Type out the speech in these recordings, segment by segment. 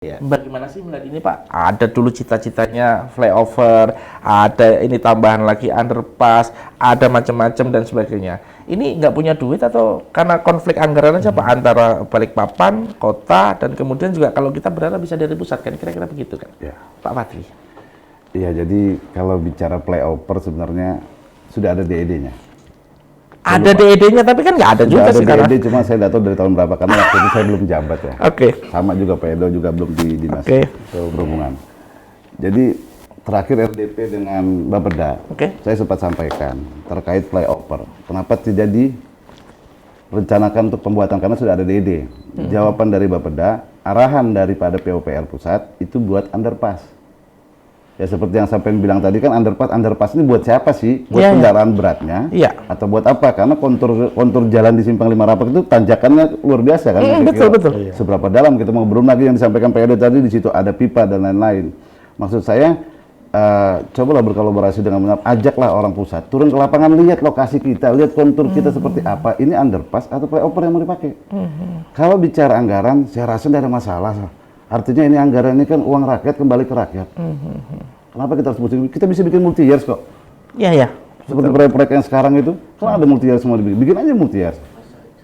Ya. Bagaimana sih melihat ini Pak? Ada dulu cita-citanya flyover, ada ini tambahan lagi underpass, ada macam-macam dan sebagainya. Ini nggak punya duit atau karena konflik anggaran aja Pak antara Balikpapan, kota, dan kemudian juga kalau kita berharap bisa dari pusat kan kira-kira begitu kan? Ya. Pak Fadli. Iya, jadi kalau bicara flyover sebenarnya sudah ada DED-nya. Ada DED-nya tapi kan nggak ada juga Sudah sih ada karena. DED, cuma saya nggak tahu dari tahun berapa karena waktu itu saya belum jabat ya. Oke. Sama juga Pak Edo juga belum di dinas perhubungan. Jadi terakhir RDP dengan Bapeda, saya sempat sampaikan terkait flyover. Kenapa tidak direncanakan untuk pembuatan karena sudah ada DED. Jawaban dari Bapeda, arahan daripada PUPR pusat itu buat underpass. Ya seperti yang sampai bilang tadi kan underpass ini buat siapa sih? Buat kendaraan beratnya? Atau buat apa? Karena kontur jalan di Simpang Lima Rapak itu tanjakannya luar biasa kan? Betul. Seberapa dalam kita mau belum lagi yang disampaikan Pak Edo tadi di situ ada pipa dan lain-lain. Maksud saya cobalah berkolaborasi dengan benar, ajaklah orang pusat turun ke lapangan, lihat lokasi kita, lihat kontur kita seperti apa. Ini underpass atau flyover yang mau dipakai? Kalau bicara anggaran, saya rasa tidak ada masalah. Artinya ini anggaran ini kan uang rakyat kembali ke rakyat. Kenapa kita harus bikin? Kita bisa bikin multi years kok. Iya. Seperti proyek-proyek yang sekarang itu, kan ada multi years semua dibikin. Bikin aja multi years.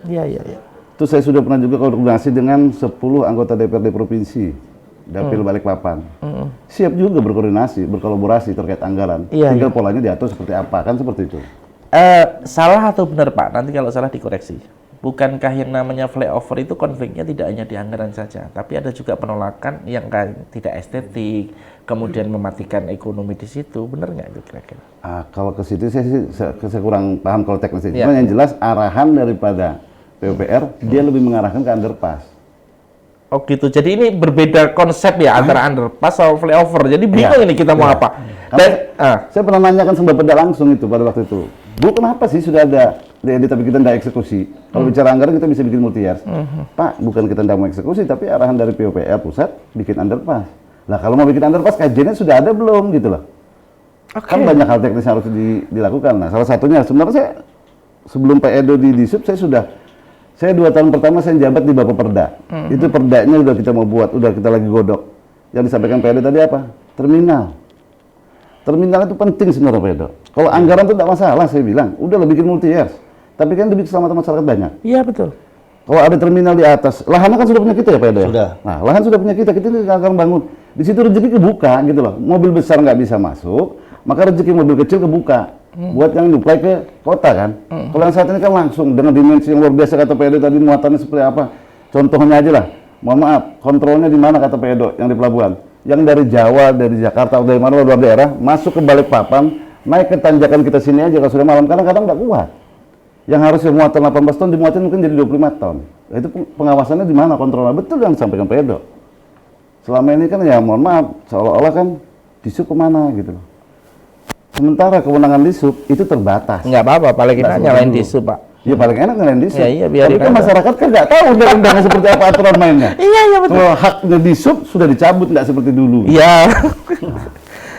Iya. Itu saya sudah pernah juga koordinasi dengan 10 anggota DPRD provinsi, Dapil Balikpapan. Siap juga berkoordinasi, berkolaborasi terkait anggaran. Tinggal polanya diatur seperti apa, kan seperti itu. Salah atau benar Pak? Nanti kalau salah dikoreksi. Bukankah yang namanya flyover itu konfliknya tidak hanya di anggaran saja, tapi ada juga penolakan yang tidak estetik, kemudian mematikan ekonomi di situ, benar nggak itu kira-kira? Kalau ke situ saya kurang paham kalau teknisnya. Cuma yang jelas arahan daripada PUPR dia lebih mengarahkan ke underpass. Oh gitu. Jadi ini berbeda konsep ya antara underpass atau flyover. Jadi bingung ini kita mau apa. Saya pernah nanyakan sama Bapeda langsung itu pada waktu itu. Bu, kenapa sih sudah ada DED tapi kita tidak eksekusi? Kalau bicara anggaran kita bisa bikin multi years. Pak, bukan kita tidak mau eksekusi, tapi arahan dari PUPR pusat bikin underpass. Nah, kalau mau bikin underpass, kajiannya sudah ada belum gitu loh. Kan banyak hal teknis yang harus dilakukan. Nah, salah satunya sebenarnya saya sebelum Pak Edo di Disub saya 2 tahun pertama saya jabat di Bapeda. Itu perdanya udah kita mau buat, udah kita lagi godok. Yang disampaikan Pak Edo tadi apa? Terminal itu penting sebenarnya Pak Edo. Kalau anggaran itu tidak masalah, saya bilang. Udah lah bikin multi years. Tapi kan demi keselamatan masyarakat banyak. Iya betul. Kalau ada terminal di atas, lahannya kan sudah punya kita ya Pak Edo? Sudah. Nah, lahan sudah punya kita ini akan bangun. Di situ rezeki kebuka gitu loh. Mobil besar nggak bisa masuk, maka rezeki mobil kecil kebuka. Buat yang nyuplai ke kota kan. Kalau yang saat ini kan langsung dengan dimensi yang luar biasa kata Pak Edo tadi, muatannya seperti apa. Contohnya aja lah. Mohon maaf, kontrolnya di mana kata Pak Edo yang di pelabuhan? Yang dari Jawa, dari Jakarta, atau dari mana luar daerah, masuk ke Balikpapan, naik ke tanjakan kita sini aja kalau sudah malam, kadang-kadang nggak kuat. Yang harusnya muatan 18 ton, dimuatin mungkin jadi 25 ton. Nah, itu pengawasannya di mana, kontrolnya? Betul yang disampaikan Pak Edo. Selama ini kan ya mohon maaf, seolah-olah kan Disub kemana gitu loh. Sementara kewenangan Disub itu terbatas. Nggak apa-apa, paling enak nyalain Disub Pak. Ya paling enak nyalain Disub. Iya, biarin tapi kan aja. masyarakat kan nggak tahu undang-undangnya seperti apa aturan mainnya. Iya betul. Kalau haknya Disub sudah dicabut, nggak seperti dulu. Iya.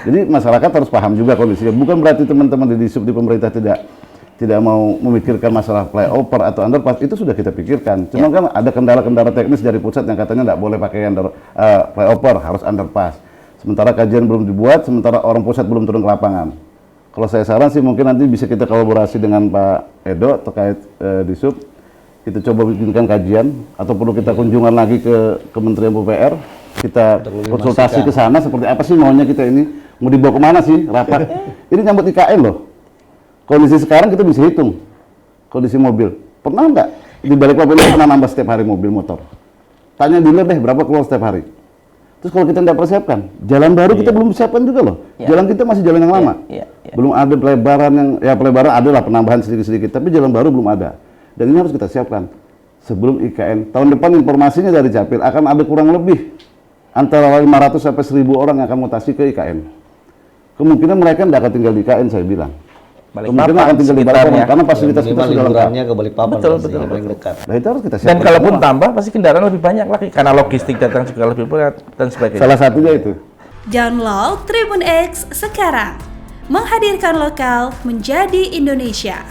Jadi masyarakat harus paham juga kondisinya. Bukan berarti teman-teman di Disub di pemerintah tidak mau memikirkan masalah flyover atau underpass, itu sudah kita pikirkan. Cuma kan ada kendala-kendala teknis dari pusat yang katanya nggak boleh pakai flyover, harus underpass. Sementara kajian belum dibuat, sementara orang pusat belum turun ke lapangan. Kalau saya saran sih mungkin nanti bisa kita kolaborasi dengan Pak Edo terkait Disub. Kita coba bikinkan kajian atau perlu kita kunjungan lagi ke Kementerian PUPR. Kita konsultasi ke sana seperti apa sih maunya kita ini. Mau dibawa kemana sih rapat? Ini nyambut IKN loh. Kondisi sekarang kita bisa hitung kondisi mobil. Pernah nggak di Balikpapan ini pernah nambah setiap hari mobil motor? Tanya dealer deh berapa keluar setiap hari. Terus kalau kita tidak persiapkan, jalan baru kita belum siapkan juga loh. Jalan kita masih jalan yang lama. Belum ada pelebaran pelebaran ada lah penambahan sedikit-sedikit, tapi jalan baru belum ada. Dan ini harus kita siapkan sebelum IKN. Tahun depan informasinya dari Capil akan ada kurang lebih antara 500 sampai 1000 orang yang akan mutasi ke IKN. Kemungkinan mereka tidak akan tinggal di IKN saya bilang. Kemungkinan akan tinggal di Balikpapan karena fasilitas kita sudah lengkap. Ke Balikpapan Betul. paling dekat. Nah, itu harus kita siapkan. Dan kalaupun tambah pasti kendaraan lebih banyak lagi karena logistik datang juga lebih berat dan sebagainya. Salah satunya itu. Download Tribun X sekarang. Menghadirkan lokal menjadi Indonesia.